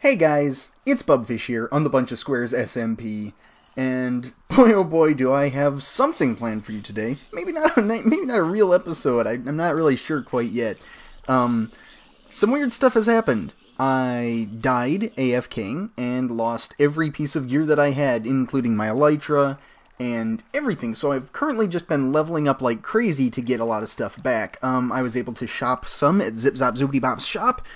Hey guys, it's Bubfish here on the BunchaSquares SMP, and boy oh boy do I have something planned for you today. Maybe not a real episode, I'm not really sure quite yet. Some weird stuff has happened. I died AFKing and lost every piece of gear that I had, including my elytra and everything, so I've currently just been leveling up like crazy to get a lot of stuff back. I was able to shop some at Zip Zop Zoobity Bop's shop,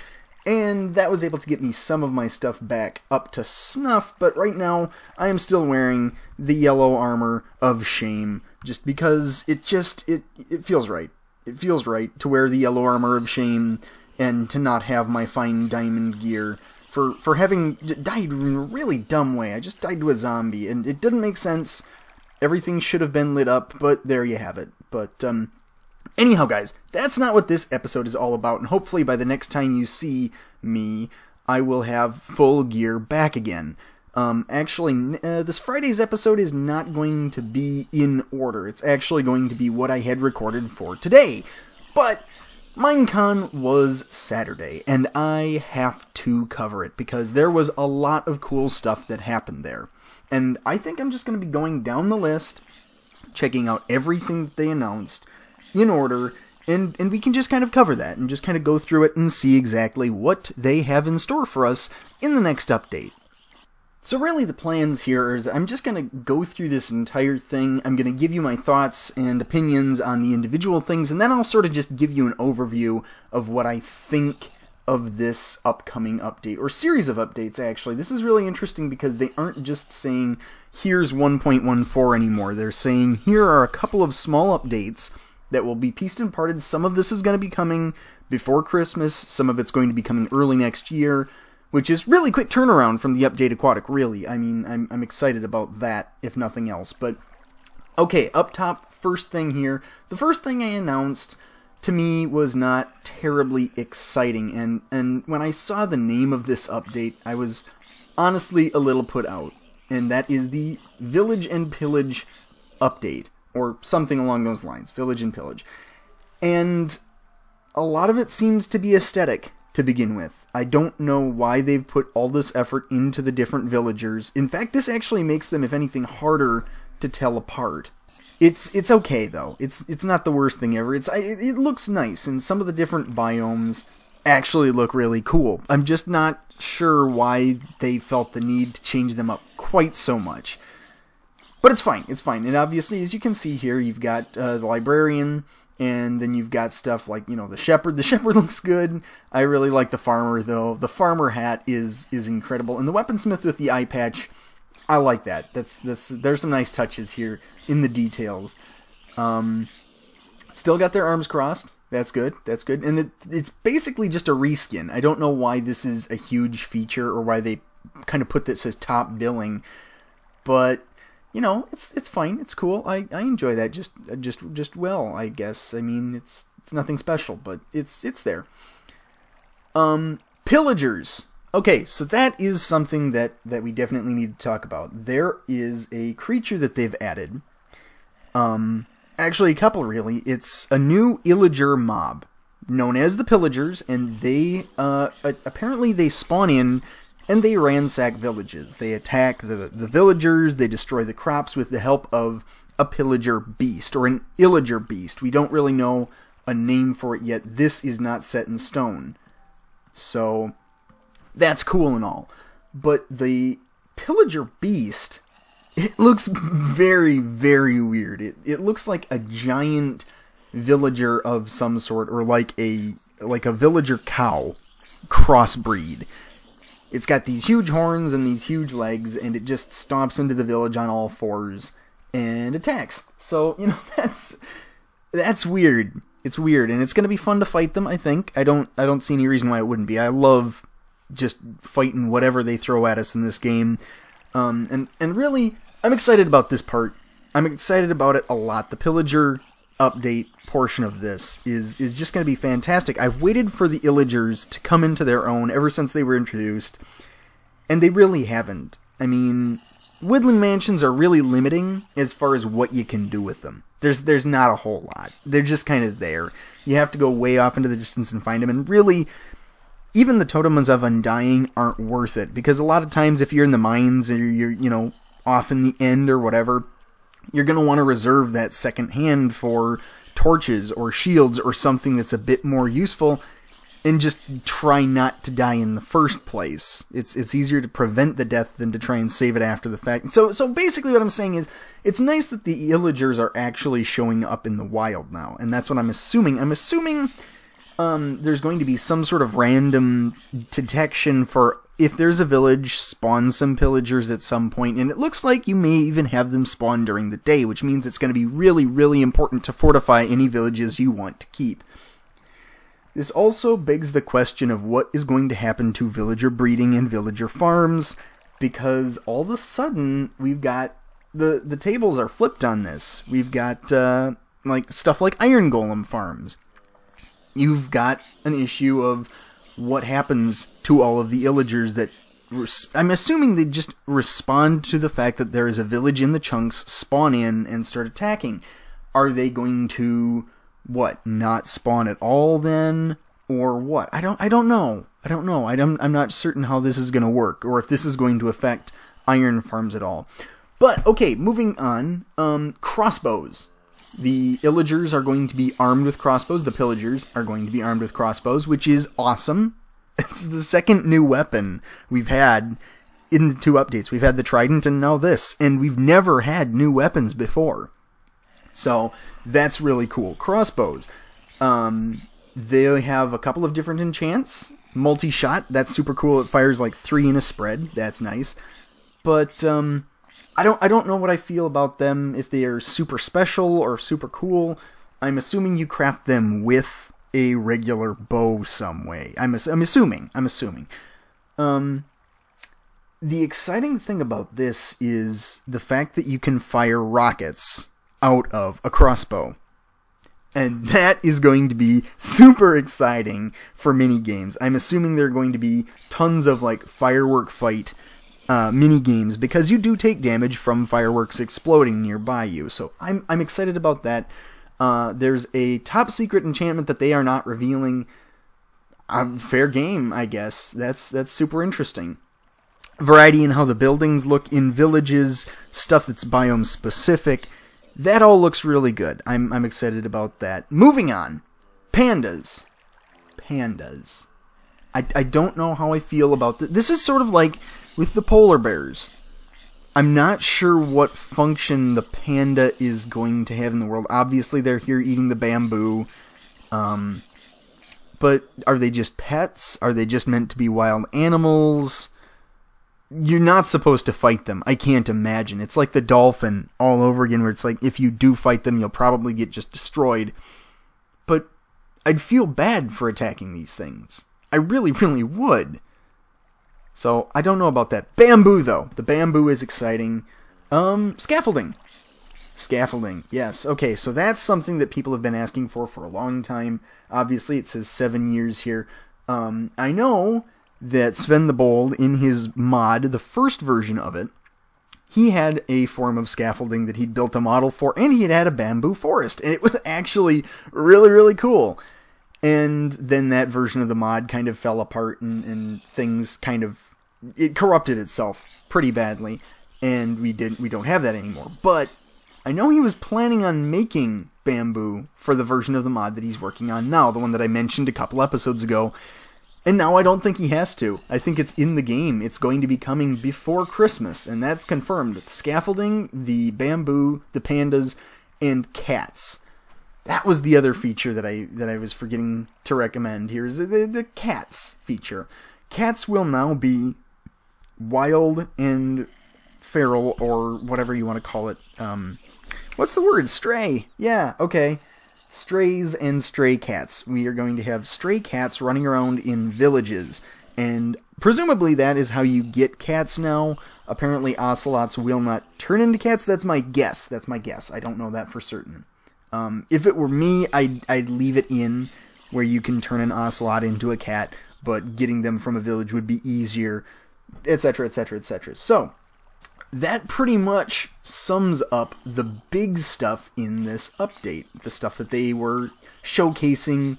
and that was able to get me some of my stuff back up to snuff, but right now I am still wearing the yellow armor of shame, just because it feels right. It feels right to wear the yellow armor of shame and to not have my fine diamond gear for having died in a really dumb way. I just died to a zombie, and it didn't make sense. Everything should have been lit up, but there you have it. But, anyhow, guys, that's not what this episode is all about, and hopefully by the next time you see me, I will have full gear back again. Actually, this Friday's episode is not going to be in order. It's actually going to be what I had recorded for today. But Minecon was Saturday, and I have to cover it, because there was a lot of cool stuff that happened there. And I think I'm just going to be going down the list, checking out everything that they announced, in order, and we can just kind of cover that, and just kind of go through it and see exactly what they have in store for us in the next update. So really the plans here is I'm just going to go through this entire thing, I'm going to give you my thoughts and opinions on the individual things, and then I'll sort of just give you an overview of what I think of this upcoming update, or series of updates actually. This is really interesting because they aren't just saying, here's 1.14 anymore. They're saying, here are a couple of small updates that will be pieced and parted. Some of this is going to be coming before Christmas, some of it's going to be coming early next year, which is really quick turnaround from the update Aquatic, really. I mean, I'm excited about that, if nothing else. But, okay, up top, first thing here. The first thing I announced, to me, was not terribly exciting, and when I saw the name of this update, I was honestly a little put out, and that is the Village and Pillage update, or something along those lines, Village and Pillage. And a lot of it seems to be aesthetic to begin with. I don't know why they've put all this effort into the different villagers. In fact, this actually makes them, if anything, harder to tell apart. It's okay though. It's not the worst thing ever. It looks nice, and some of the different biomes actually look really cool. I'm just not sure why they felt the need to change them up quite so much. But it's fine. It's fine. And obviously, as you can see here, you've got the librarian, and then you've got stuff like, you know, the shepherd. The shepherd looks good. I really like the farmer though. The farmer hat is incredible, and the weaponsmith with the eye patch, I like that. There's some nice touches here in the details. Still got their arms crossed. That's good. That's good. And it's basically just a reskin. I don't know why this is a huge feature, or why they kind of put this as top billing. But, you know, it's fine. It's cool. I enjoy that just well, I guess. I mean, it's nothing special, but it's there. Pillagers. Okay, so that is something that we definitely need to talk about. There is a creature that they've added. Actually, a couple, really. It's a new illager mob, known as the Pillagers, and they, apparently they spawn in, and they ransack villages. They attack the villagers, they destroy the crops with the help of a pillager beast, or an illager beast. We don't really know a name for it yet. This is not set in stone. So that's cool and all, but the pillager beast, it looks very, very weird. It looks like a giant villager of some sort, or like a villager cow crossbreed. It's got these huge horns and these huge legs, and it just stomps into the village on all fours and attacks. So, you know, that's weird. It's weird, and it's going to be fun to fight them, I think. I don't see any reason why it wouldn't be. I love just fighting whatever they throw at us in this game. And really, I'm excited about this part. I'm excited about it a lot. The Pillager update portion of this is just going to be fantastic. I've waited for the illagers to come into their own ever since they were introduced, and they really haven't. I mean, woodland mansions are really limiting as far as what you can do with them. There's not a whole lot. They're just kind of there. You have to go way off into the distance and find them, and really, even the Totems of Undying aren't worth it, because a lot of times if you're in the mines or you're, you know, off in the end or whatever, you're going to want to reserve that second hand for torches or shields or something that's a bit more useful, and just try not to die in the first place. It's easier to prevent the death than to try and save it after the fact. So basically what I'm saying is, it's nice that the illagers are actually showing up in the wild now, and that's what I'm assuming. I'm assuming there's going to be some sort of random detection for if there's a village, spawn some pillagers at some point, and it looks like you may even have them spawn during the day, which means it's going to be really, really important to fortify any villages you want to keep. This also begs the question of what is going to happen to villager breeding and villager farms, because all of a sudden we've got the tables are flipped on this. We've got like stuff like iron golem farms. You've got an issue of what happens to all of the illagers that I'm assuming they just respond to the fact that there is a village in the chunks, spawn in and start attacking. Are they going to what, not spawn at all then, or what? I don't know. I'm not certain how this is going to work, or if this is going to affect iron farms at all. But okay, moving on. Crossbows. The illagers are going to be armed with crossbows. The pillagers are going to be armed with crossbows, which is awesome. It's the second new weapon we've had in the 2 updates. We've had the trident and now this, and we've never had new weapons before. So that's really cool. Crossbows. They have a couple of different enchants. Multi-shot, that's super cool. It fires like 3 in a spread. That's nice. But I don't know what I feel about them, if they are super special or super cool. I'm assuming you craft them with a regular bow some way. I'm assuming. The exciting thing about this is the fact that you can fire rockets out of a crossbow. And that is going to be super exciting for mini-games. I'm assuming there are going to be tons of like firework fight mini-games, because you do take damage from fireworks exploding nearby you. So I'm excited about that. There's a top secret enchantment that they are not revealing. Fair game, I guess. That's super interesting. Variety in how the buildings look in villages, stuff that's biome specific. That all looks really good. I'm excited about that. Moving on. Pandas. I don't know how I feel about this. This is sort of like with the polar bears. I'm not sure what function the panda is going to have in the world. Obviously, they're here eating the bamboo. But are they just pets? Are they just meant to be wild animals? You're not supposed to fight them. I can't imagine. It's like the dolphin all over again, where it's like, if you do fight them, you'll probably get just destroyed. But I'd feel bad for attacking these things. I really, really would. So, I don't know about that. Bamboo, though. The bamboo is exciting. Scaffolding. Scaffolding, yes. Okay, so that's something that people have been asking for a long time. Obviously, it says 7 years here. I know that Sven the Bold, in his mod, the first version of it, he had a form of scaffolding that he'd built a model for, and he had a bamboo forest, and it was actually really, really cool. And then that version of the mod kind of fell apart, and things kind of, it corrupted itself pretty badly, and we don't have that anymore. But I know he was planning on making bamboo for the version of the mod that he's working on now, the one that I mentioned a couple episodes ago. And now I don't think he has to. I think it's in the game. It's going to be coming before Christmas, and that's confirmed. Scaffolding, the bamboo, the pandas, and cats. That was the other feature that I was forgetting to recommend here, is the cats feature. Cats will now be wild and feral, or whatever you want to call it. What's the word? Stray. Yeah, okay. Strays and stray cats. We are going to have stray cats running around in villages, and presumably that is how you get cats now. Apparently ocelots will not turn into cats. That's my guess. I don't know that for certain. If it were me, I'd leave it in where you can turn an ocelot into a cat, but getting them from a village would be easier, etc., etc., etc. So, that pretty much sums up the big stuff in this update. The stuff that they were showcasing.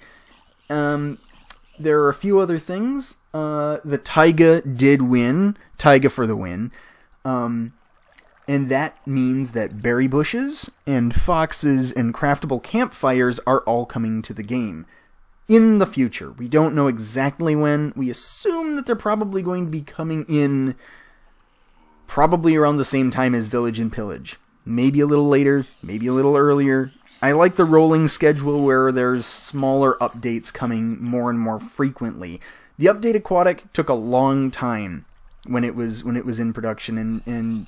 there are a few other things. The taiga did win. Taiga for the win. And that means that berry bushes and foxes and craftable campfires are all coming to the game in the future. We don't know exactly when. We assume that they're probably going to be coming in probably around the same time as Village and Pillage. Maybe a little later, maybe a little earlier. I like the rolling schedule where there's smaller updates coming more and more frequently. The update Aquatic took a long time when it was in production, and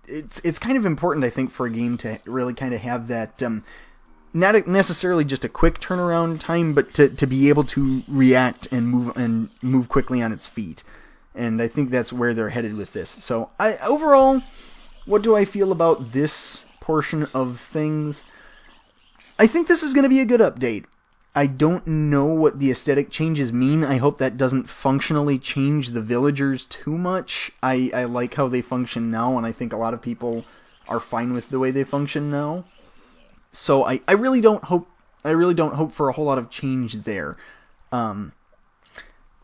it's kind of important, I think, for a game to really kind of have that not necessarily just a quick turnaround time, but to be able to react and move quickly on its feet. And I think that's where they're headed with this. So, overall, what do I feel about this portion of things? I think this is going to be a good update. I don't know what the aesthetic changes mean. I hope that doesn't functionally change the villagers too much. I like how they function now, and I think a lot of people are fine with the way they function now. So I really don't hope for a whole lot of change there.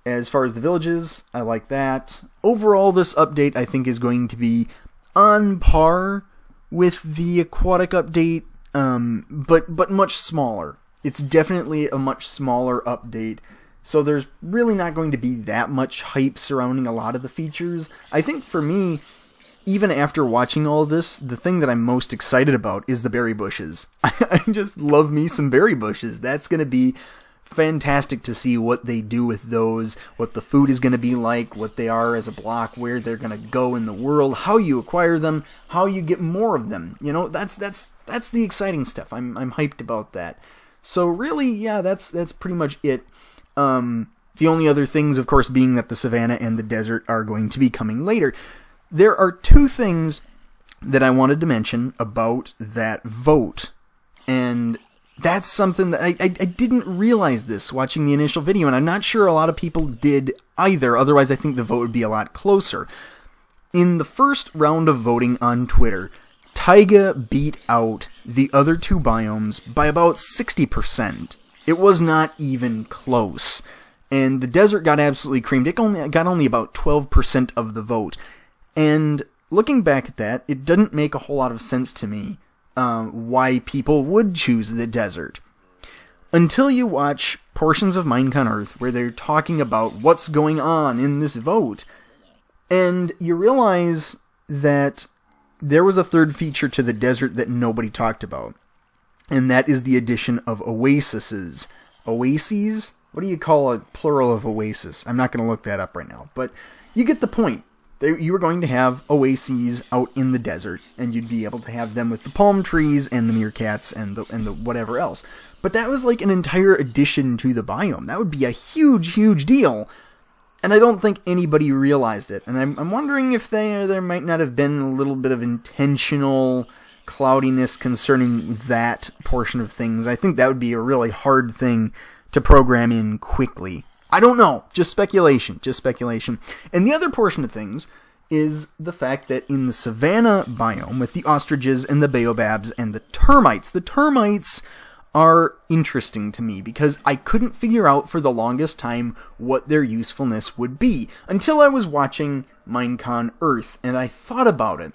As far as the villages, I like that. Overall, this update, I think, is going to be on par with the Aquatic update, but much smaller. It's definitely a much smaller update, so there's really not going to be that much hype surrounding a lot of the features. I think for me, even after watching all this, the thing that I'm most excited about is the berry bushes. I just love me some berry bushes. That's going to be fantastic to see what they do with those, what the food is going to be like, what they are as a block, where they're going to go in the world, how you acquire them, how you get more of them. You know, that's the exciting stuff. I'm hyped about that. So really, yeah, that's pretty much it. The only other things, of course, being that the savannah and the desert are going to be coming later. There are two things that I wanted to mention about that vote, and that's something that I didn't realize this watching the initial video, and I'm not sure a lot of people did either, otherwise I think the vote would be a lot closer. In the first round of voting on Twitter, Taiga beat out the other two biomes by about 60%. It was not even close. And the desert got absolutely creamed. It got only about 12% of the vote. And looking back at that, it doesn't make a whole lot of sense to me why people would choose the desert. Until you watch portions of Minecon Earth where they're talking about what's going on in this vote, and you realize that there was a third feature to the desert that nobody talked about, and that is the addition of oases. Oases? What do you call a plural of oasis? I'm not going to look that up right now, but you get the point. You were going to have oases out in the desert, and you'd be able to have them with the palm trees and the meerkats and the whatever else. But that was like an entire addition to the biome. That would be a huge, huge deal. And I don't think anybody realized it. And I'm wondering if there might not have been a little bit of intentional cloudiness concerning that portion of things. I think that would be a really hard thing to program in quickly. I don't know. Just speculation. Just speculation. And the other portion of things is the fact that in the savanna biome, with the ostriches and the baobabs and the termites are interesting to me because I couldn't figure out for the longest time what their usefulness would be until I was watching Minecon Earth, and I thought about it.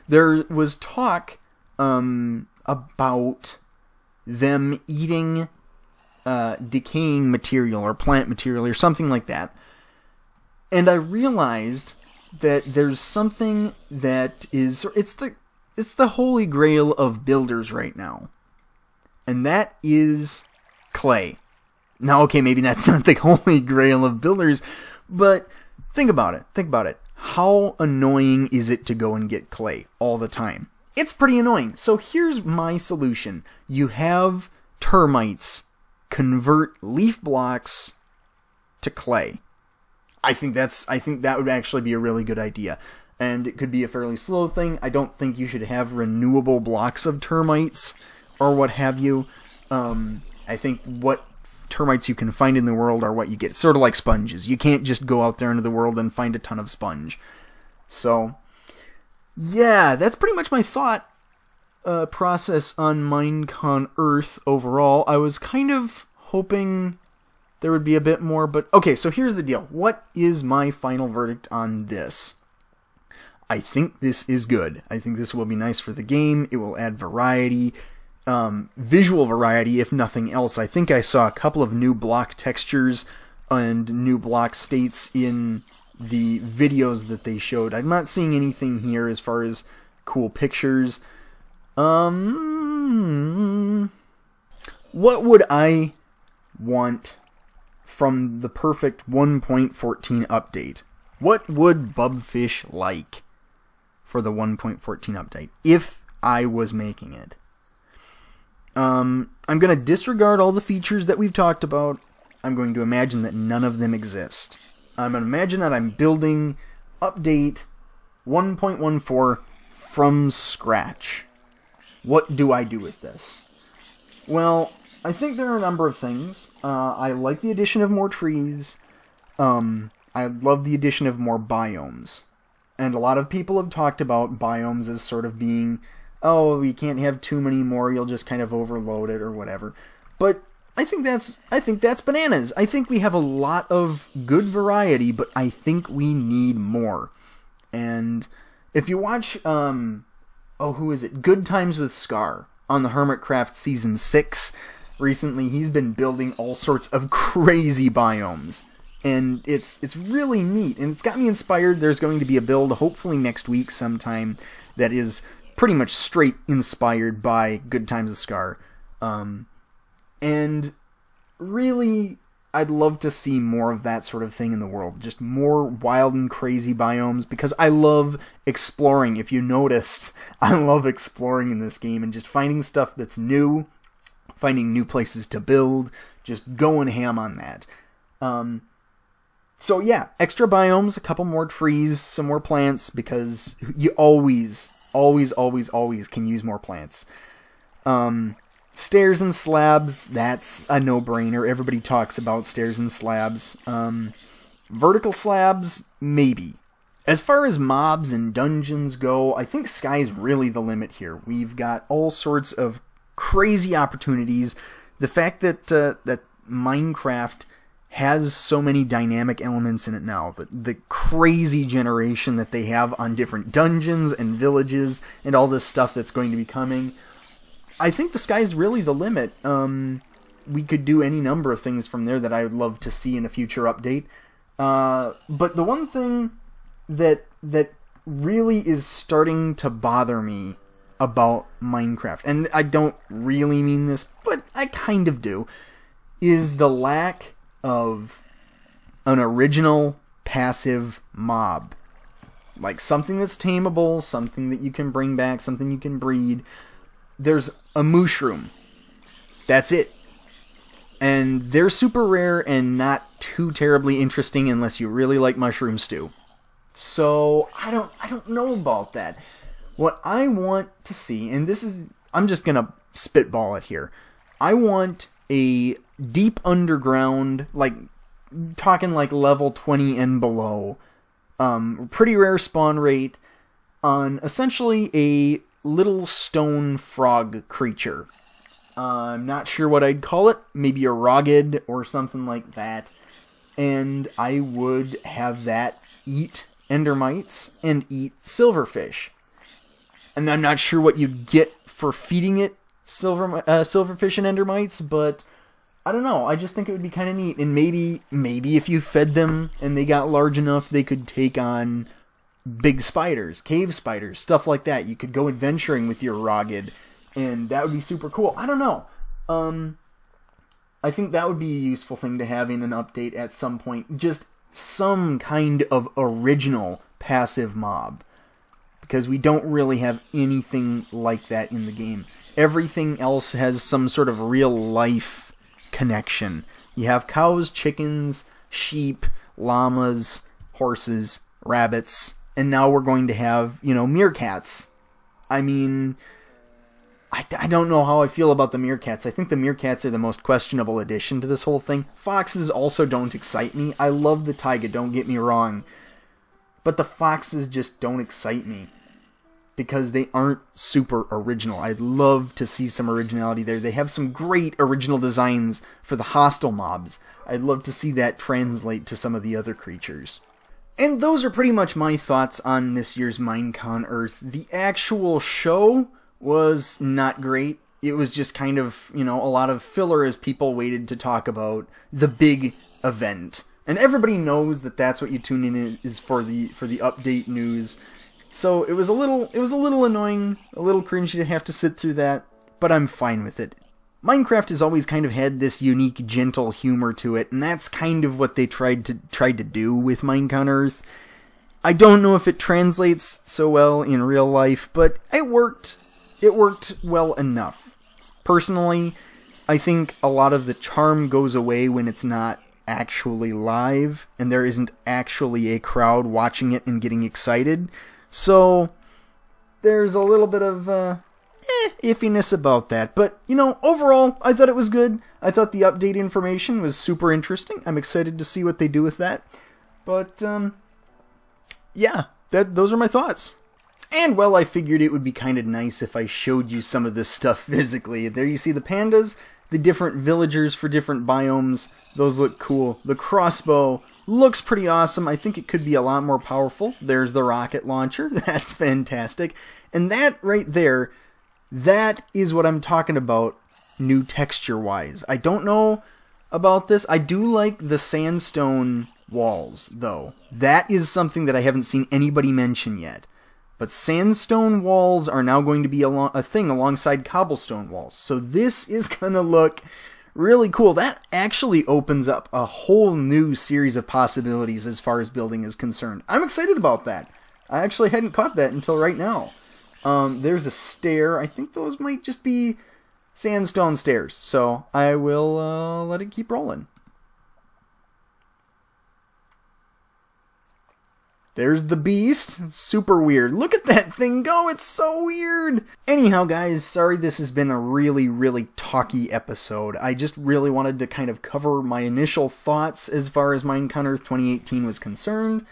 There was talk about them eating decaying material or plant material or something like that, and I realized that there's something that is it's the holy grail of builders right now, and that is clay. Now, okay, maybe that's not the holy grail of builders, but think about it. How annoying is it to go and get clay all the time? It's pretty annoying. So here's my solution. You have termites convert leaf blocks to clay. I think that would actually be a really good idea. And it could be a fairly slow thing. I don't think you should have renewable blocks of termites or what have you. I think what termites you can find in the world are what you get. It's sort of like sponges. You can't just go out there into the world and find a ton of sponge. So, yeah, that's pretty much my thought process on Minecon Earth overall. I was kind of hoping there would be a bit more. But okay, so here's the deal. What is my final verdict on this? I think this is good. I think this will be nice for the game. It will add variety, visual variety, if nothing else. I think I saw a couple of new block textures and new block states in the videos that they showed. I'm not seeing anything here as far as cool pictures. What would I want from the perfect 1.14 update? What would Bubfish like for the 1.14 update if I was making it? I'm going to disregard all the features that we've talked about. I'm going to imagine that none of them exist. I'm going to imagine that I'm building update 1.14 from scratch. What do I do with this? Well, I think there are a number of things. I like the addition of more trees. I love the addition of more biomes. And a lot of people have talked about biomes as sort of being, oh, you can't have too many more, you'll just kind of overload it or whatever. But I think that's bananas. I think we have a lot of good variety, but I think we need more. And if you watch, who is it? Good Times with Scar on the Hermitcraft Season 6. Recently, he's been building all sorts of crazy biomes. And it's really neat. And it's got me inspired. There's going to be a build, hopefully next week sometime, that is pretty much straight inspired by Good Times with Scar. And really, I'd love to see more of that sort of thing in the world. Just more wild and crazy biomes, because I love exploring. If you noticed, I love exploring in this game and just finding stuff that's new, finding new places to build, just going ham on that. So yeah, extra biomes, a couple more trees, some more plants, because you always can use more plants. Stairs and slabs, that's a no-brainer. Everybody talks about stairs and slabs. Vertical slabs, maybe. As far as mobs and dungeons go, I think sky's really the limit here. We've got all sorts of crazy opportunities. The fact that that Minecraft has so many dynamic elements in it now, the crazy generation that they have on different dungeons and villages and all this stuff that's going to be coming, I think the sky's really the limit. We could do any number of things from there that I would love to see in a future update. But the one thing that really is starting to bother me about Minecraft, and I don't really mean this, but I kind of do, is the lack of an original passive mob. Like something that's tameable, something that you can bring back, something you can breed. There's a mushroom. That's it. And they're super rare and not too terribly interesting unless you really like mushroom stew. So I don't know about that. What I want to see, and this is, I'm just gonna spitball it here. I want a deep underground, like talking like level 20 and below, pretty rare spawn rate on essentially a little stone frog creature. I'm not sure what I'd call it. Maybe a rogid or something like that. And I would have that eat endermites and eat silverfish. And I'm not sure what you'd get for feeding it silverfish and endermites, but I don't know. I just think it would be kind of neat. And maybe if you fed them and they got large enough, they could take on big spiders, cave spiders, stuff like that. You could go adventuring with your rogid, and that would be super cool. I don't know. I think that would be a useful thing to have in an update at some point. Just some kind of original passive mob. Because we don't really have anything like that in the game. Everything else has some sort of real-life connection. You have cows, chickens, sheep, llamas, horses, rabbits, and now we're going to have, meerkats. I mean, I don't know how I feel about the meerkats. I think the meerkats are the most questionable addition to this whole thing. Foxes also don't excite me. I love the taiga, don't get me wrong. But the foxes just don't excite me. because they aren't super original. I'd love to see some originality there. They have some great original designs for the hostile mobs. I'd love to see that translate to some of the other creatures. And those are pretty much my thoughts on this year's Minecon Earth. The actual show was not great. It was just kind of, you know, a lot of filler as people waited to talk about the big event. And everybody knows that that's what you tune in is for the update news. So it was a little annoying, a little cringy to have to sit through that, but I'm fine with it. Minecraft has always kind of had this unique, gentle humor to it, and that's kind of what they tried to do with Minecon Earth. I don't know if it translates so well in real life, but it worked. It worked well enough. Personally, I think a lot of the charm goes away when it's not actually live, and there isn't actually a crowd watching it and getting excited. So there's a little bit of iffiness about that. But, you know, overall, I thought it was good. I thought the update information was super interesting. I'm excited to see what they do with that. But, yeah, those are my thoughts. And, well, I figured it would be kind of nice if I showed you some of this stuff physically. There you see the pandas, the different villagers for different biomes. Those look cool. The crossbow looks pretty awesome. I think it could be a lot more powerful. There's the rocket launcher. That's fantastic. And that right there, that is what I'm talking about new texture-wise. I don't know about this. I do like the sandstone walls, though. That is something that I haven't seen anybody mention yet. But sandstone walls are now going to be a thing alongside cobblestone walls. So this is going to look really cool. That actually opens up a whole new series of possibilities as far as building is concerned. I'm excited about that. I actually hadn't caught that until right now. There's a stair. I think those might just be sandstone stairs. So I will let it keep rolling. There's the beast. It's super weird. Look at that thing go. It's so weird. Anyhow, guys, sorry this has been a really, really talky episode. I just really wanted to kind of cover my initial thoughts as far as Minecon Earth 2018 was concerned.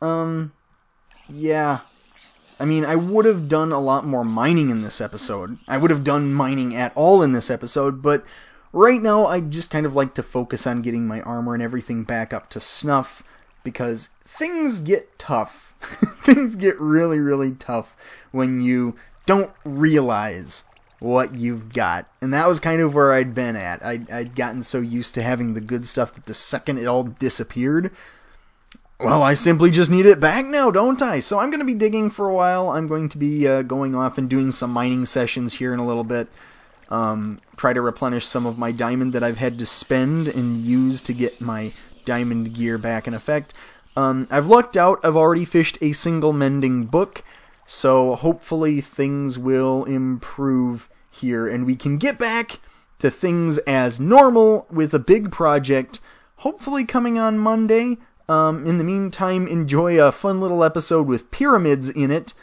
Yeah. I mean, I would have done a lot more mining in this episode. I would have done mining at all in this episode, but right now I just kind of like to focus on getting my armor and everything back up to snuff, because things get tough. Things get really, really tough when you don't realize what you've got. And that was kind of where I'd been at. I'd gotten so used to having the good stuff that the second it all disappeared, well, I simply just need it back now, don't I? So I'm going to be digging for a while. I'm going to be going off and doing some mining sessions here in a little bit. Try to replenish some of my diamond that I've had to spend and use to get my diamond gear back in effect. I've lucked out. I've already fished a single mending book, so hopefully things will improve here and we can get back to things as normal with a big project, hopefully coming on Monday. In the meantime, enjoy a fun little episode with pyramids in it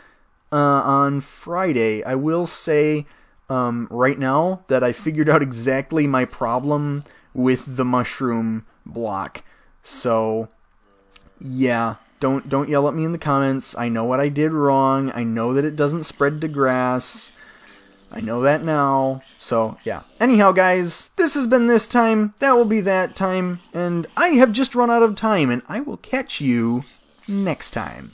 on Friday. I will say right now that I figured out exactly my problem with the mushroom block. So yeah, don't yell at me in the comments. I know what I did wrong. I know that it doesn't spread to grass. I know that now. So, yeah. Anyhow, guys, this has been this time. That will be that time. And I have just run out of time, and I will catch you next time.